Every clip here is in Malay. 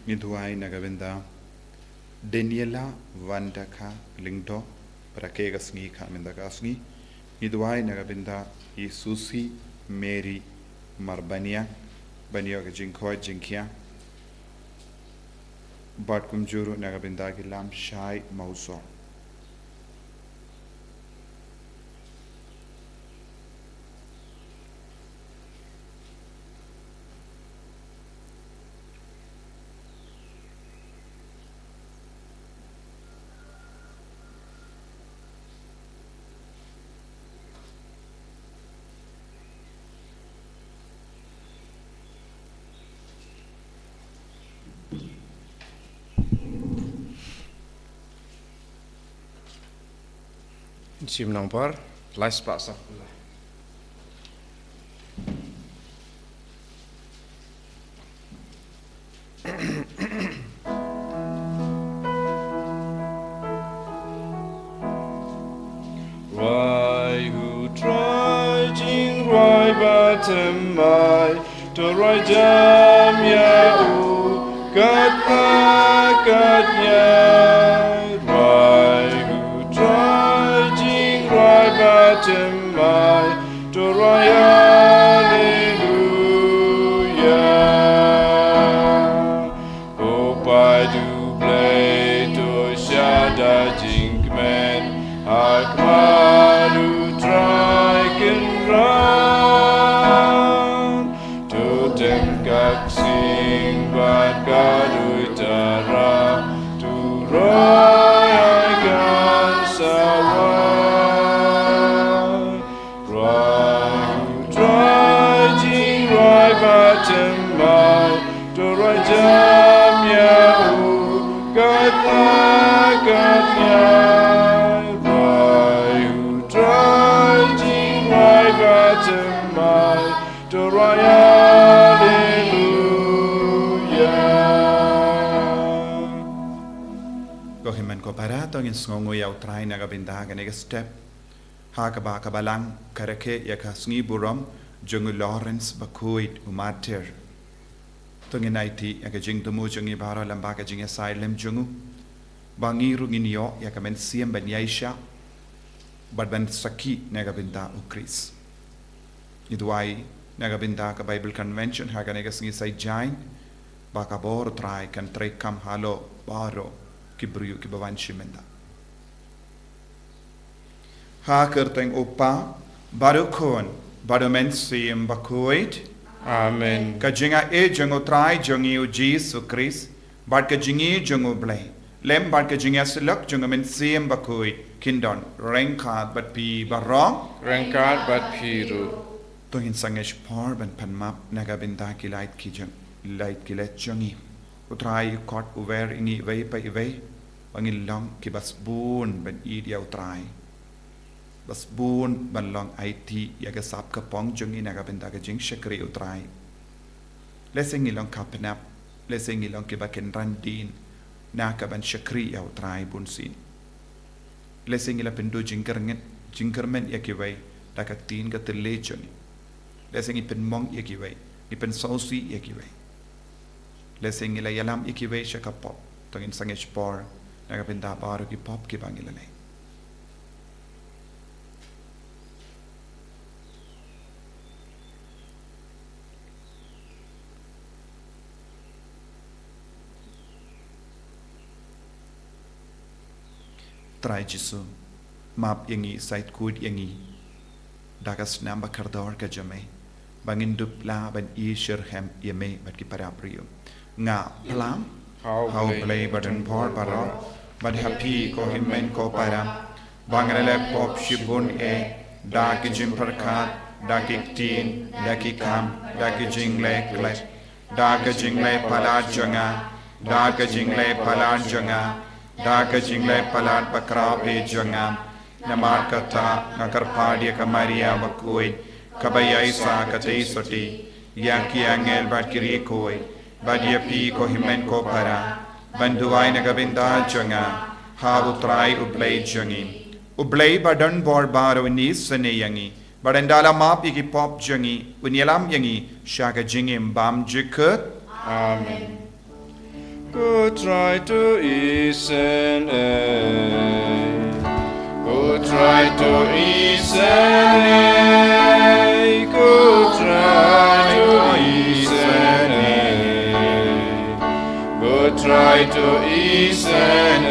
Ngiduai nagabinda Daniela Vandaka Lingdo Prakega Sngi Kamindaka Sngi Ngiduai nagabinda Susi Mary Marbania Banyoga Jinkoa Jinkia Barkum Juru nagabinda Gilam Shai Mauso Chim nong par, lais paksa. Rai hu try jing rai batem mai, to rai jam ya u kat na kat nya. Rai hu try jing rai batem mai, to rai hallelujah. O pai du blay to shada jing men. Akmalu traiken ran Totem kak sing bat kadui tara Tu roy kan sawan Try jing roy batem mai Tu roy jam yau kat to Ko himan ko para tong in sngongo yaw try nagabinda ganega step Hakaba kabalang karake yaka sngi burom jungu Lawrence Bakhuid umater tong in IT yaka jing tumu jungi bara lambaka jing asylum jungu bangiru nginyo yaka men siem ban yaisha badban saki nagabinda ukris Iduai nagabinda ka Bible Convention haga negasngi say jain baka bor try kan try kam halo baro kibruyu kibawan shimenda ha kerteng upa baru kon baru men sim Bakhuid Amen. ka jinga e jango try jangi u Jesus Christ bad ka jingi jango blay lem bad ka jinga selak jango men sim Bakhuid kindon rengkat bat pi barong Rengkat bat piru. Tungin sangesh par ban panmap nagabinda ki light ki let jangi utrai kot uver ingi vei pa ivei bangin long ki bas bun ban idia utrai bas bun ban long IT yaga sap ka pong jangi nagabinda ka jing shakri utrai lesengi long kapenap lesengi long ki baken randin naka ban shakri ya utrai bunsin lesengi la pendu jinkermen yakiwei dakatin ka telechoni Lesing ipen mong ikiway, ipen sausi ikiway. Lesing ila yalam ikiway siya ka pop. Tungin sangish por, nagapinda paro ki pop ki bangilalay. Try jisu, map yangi, site code yangi. Dagas namba kardor ka jamay. Bangin dupla ban ishir hem yeme bat ki parapriyo nga plam how play button por paro but happy ko himmen ko para bangrele pop shibun da ki jim parkat da ki tin da ki kam da ki jingle klet da ki jingle palat janga da ki jingle palat janga da ki jingle palat bakra pe janga namar kata ngakar padia ka Maria Bakhuid Kabaya isa katay soti, yaki angel bat kiri koi, badia pi ko himen ko para, banduay nagabinda janga, habu try ublay jangi, ublay badan bor baro ni sane yangi, badandala map iki pop jangi, unyalam yangi, shaka jingim bam jikut, Amen. Go try to ease and go try to ease and go try to ease and go try to ease and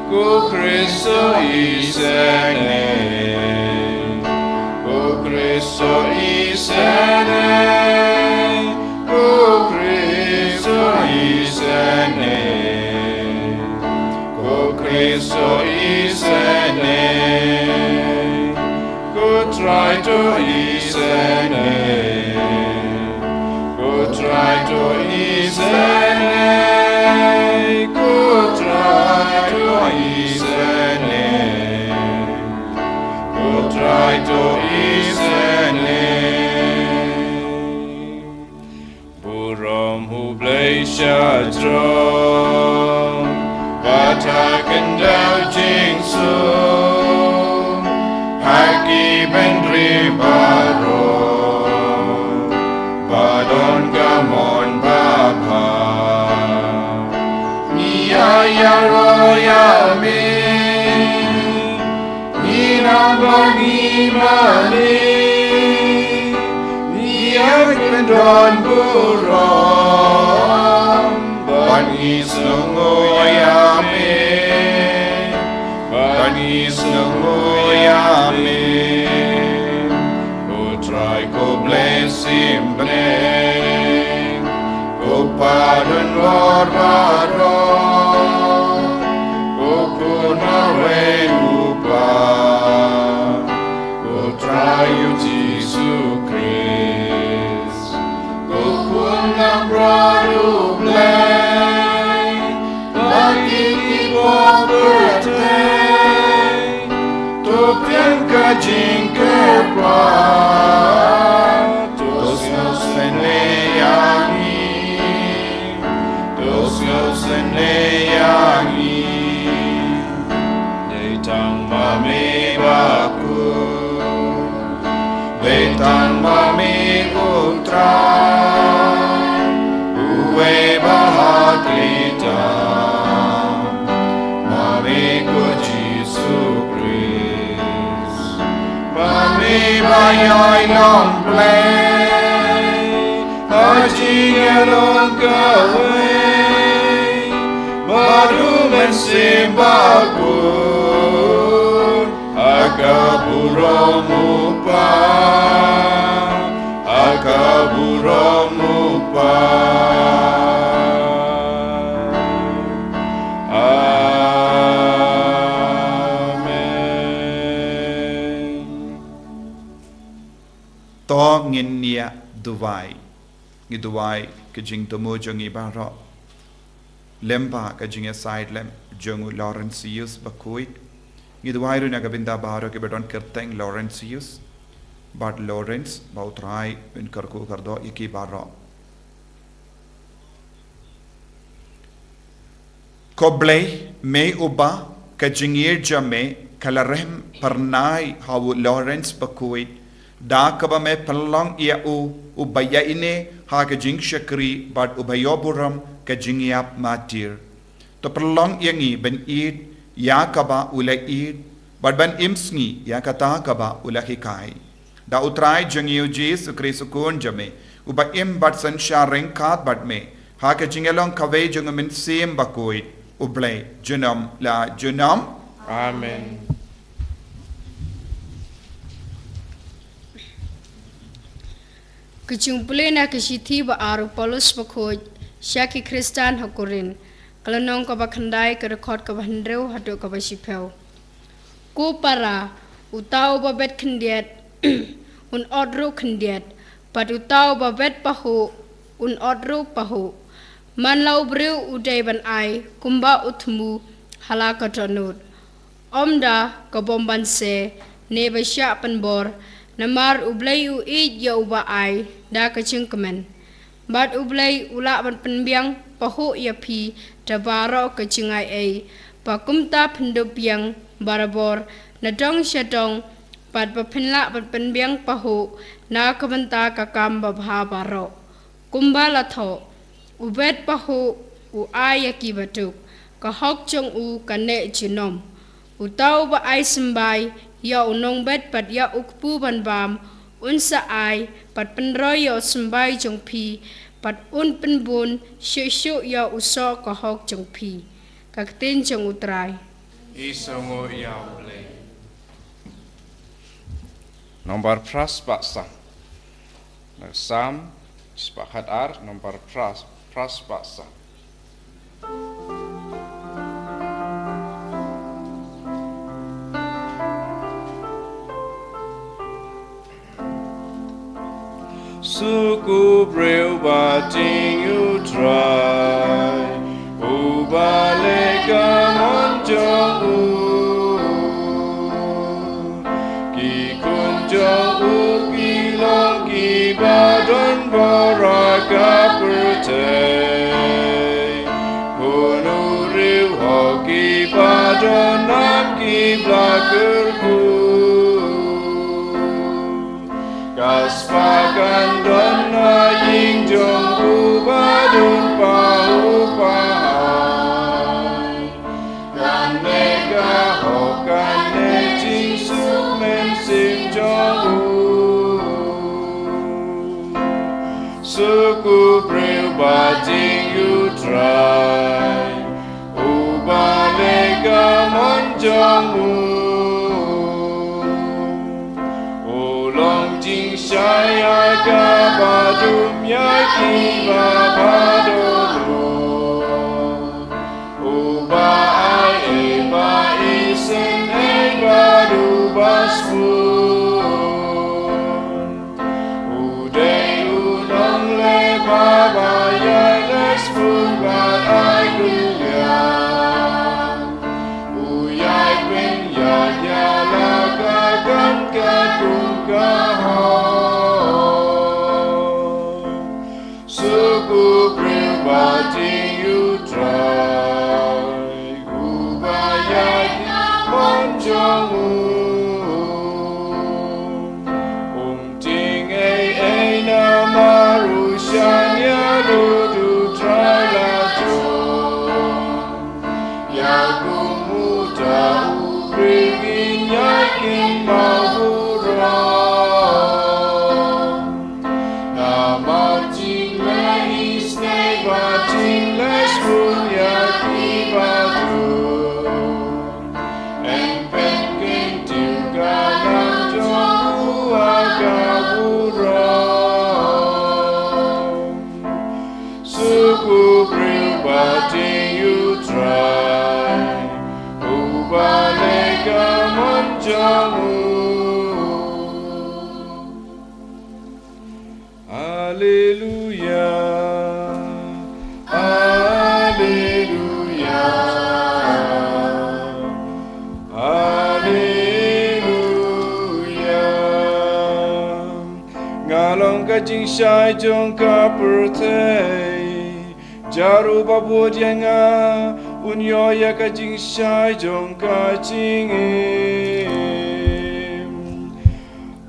go Christo ease and go Christo ease and go Christo ease and go Christo ease and go try to ease and go try to ease and go try to ease and go try to ease and Buram who blaze your drum, but I can doubt so. Haki Bendribaro, Badon Gamon Baba, Nia Yaroya me, Nina Bagi Mali, Nia Bendon Buram, Bani Sngoya me, Bani Sngoya me. Go bless him, bless. Go pardon Lord Baron. Go kuna upa. Go try you Jesus Christ. Go kuna bradu bless. Lagi kibo birthday. To pianka jingkerpa. Betan mami putra, uwe bahaklita, mami ku Jesus Christ, mami bayai lomplay, haji ngelong gawe, baru mensimbakur, akaburomupa. Akaburomupa. Amen. To nginia duwai ngiduwai kajing tomo jongi baro lemba kajing side lem jongu Laurentius Bakhuid ngiduwai ru nagabinda baro ke bedon kerteng Laurentius but Lawrence bautrai in karku kardo iki baro koblei me uba kajingir jame kalarem pernai hawu Lawrence Bakhuid da kaba me palong ia ubaya ine ha kajing shakri but ubayoburam kajingiap matir to palong yangi ben id ya kaba ula id but ben imsngi ya kata kaba ula hikai da utrai jangiu Jesus Christ kun jame uba im bat san sharing kat bat me ha ka jingelong kawe jungamin sim Bakhuid ublay junam la junam Amen. Kecumpulan na kesithi ba aru Paulus Bakhuid syaki Kristan hakurin kalanong kabakhandai kerekod kabandreu hadu kabasipeu ku para utau babet khendiat un odru khendiat pat utau babet pahu un odru pahu man lau breu udai ban ai kumba utmu halakatonut omda kabomban se ne basya penbor namar ublay u ij ya uba ai da kacing kemen bat ublay ula ban penbiang pahu ya pi tabaro kacingai ai pakumta pendup yang barabor nadong syadong pat papenla ban penbiang pahu na kabanta kakam babha baro kumba latho ubet pahu u ayaki batuk kahok chong u kane chinom utau ba ai sembai ya unong bet pat ya ukpu ban bam unsa ai pat penroy ya sembai jong pi pat un penbun shu ya uso kahok jong pi kaktin jong utrai Isongo yaule. Nomor pras paksa. Sam sepakat ar nomor pras paksa. Suku breu bating you try. Ubaleka monjong u. Ki kunjong u ki long ki badon boraka pertei. Kunu riu hoki badon nam ki blakerku. Kaspakan dona ying jong u badun pau pai. Kaneka hokane jing su men sim jong u. Suku breu bating you try. Ubaleka mon jong u. Jing shaya ka badum yaki ba badolo. Uba ai e ba isen e badu basmun. Uday unong le baba ya lesmun ba ai kulian. Uyai pen ya ya la ka gam ka kum ka. Suku pribadi you try. Ubayaki monjomu. Ting na maru shanya ludu try la jo. Yakumuta ubrigin yakin mahura. Suku pribadi you try. Ubaleka monjamu. Haleluya. Haleluya. Haleluya. Ngalong ka jing shai jong ka pertei. Jaru babu jenga unyo ya ka jing shai jong ka jingim.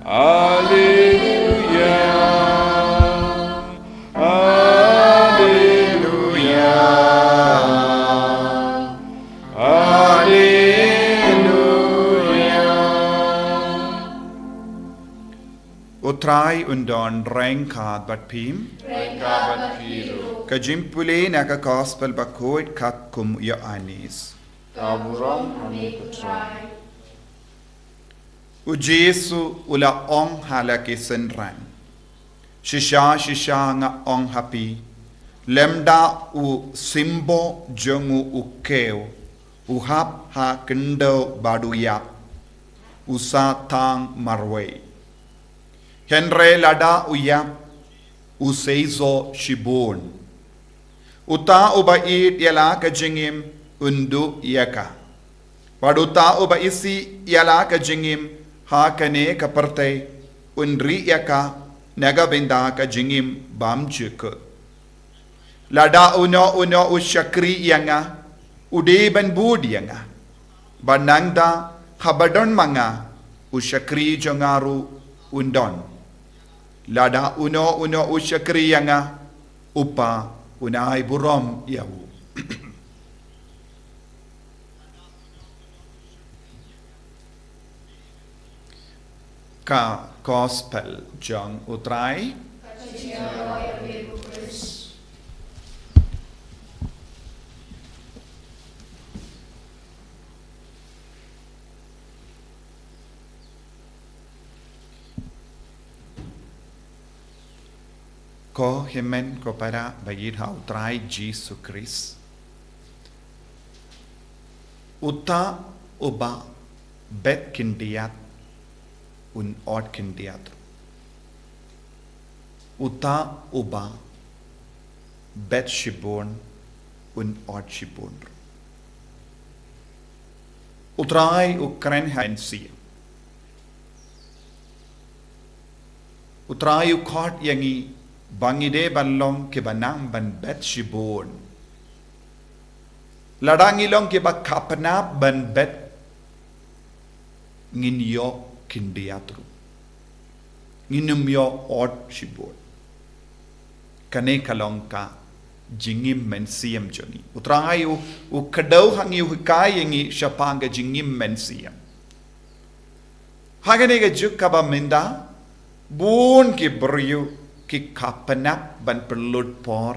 Haleluya. Haleluya. Haleluya. Utrai undon rengkad bat pim. Kabat piru. Kajimpule naga gospel Bakhuid kum ya anis. Taburong kami putrai. U Jesu ula ong halaki senran. Shisha nga ong happy. Lemda u simbo jongu u keo. U hap ha kendo baduyap. Usa tang marwe. Henre lada uyap. Useizo shibun. Uta ubait yala kajingim undu yaka. Paduta uba isi yala kajingim hakane kaparte unri yaka nagabinda kajingim bamjuk. Lada uno ushakri yanga udeban bud yanga. Banangda habadon manga ushakri jongaru undon. Lada uno ushakri yanga upa unai burom iau ka gospel jong utrai ko hemen ko para bagit ha utrai Jesus Christ uta uba bet kindiat un ord kindiat uta uba bet shibon un ord shibon utrai ukren hansi utrai ukot yangi bangide balong ke banang ban bet shibon ladangi long ke bakapnap ban bet ngin yo kindiatru nginum yo ord shibon kane kalong ka jingim mensiam joni utrai u kadau hangi u kai yangi shapanga jingim mensiam hagane ga jukaba minda bun ke beriu ki kapanap ban perlud por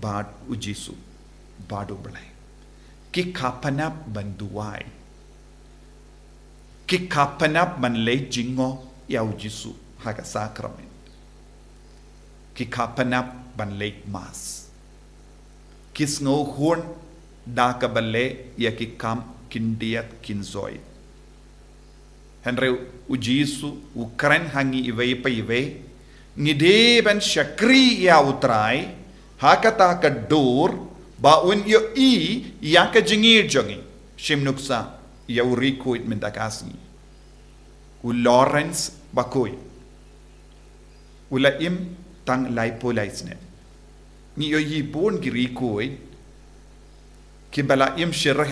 bad ujisu badu belai ki kapanap ban duai ki kapanap ban le jingo ya ujisu haga sakrament ki kapanap ban le mas kis ngo horn da ka bale ya ki kam kindiat kinzoi henre ujisu ukren hangi iwei pa iwei ngide ban syakri ya utrai hakata ka dor ba un yo i yang ka jingir jongi shimnuksa ya urikuit mentakasi u Lawrence Bakhuid ula im tang laipolaisne ni yo yi bon girikuit ki bala im shirah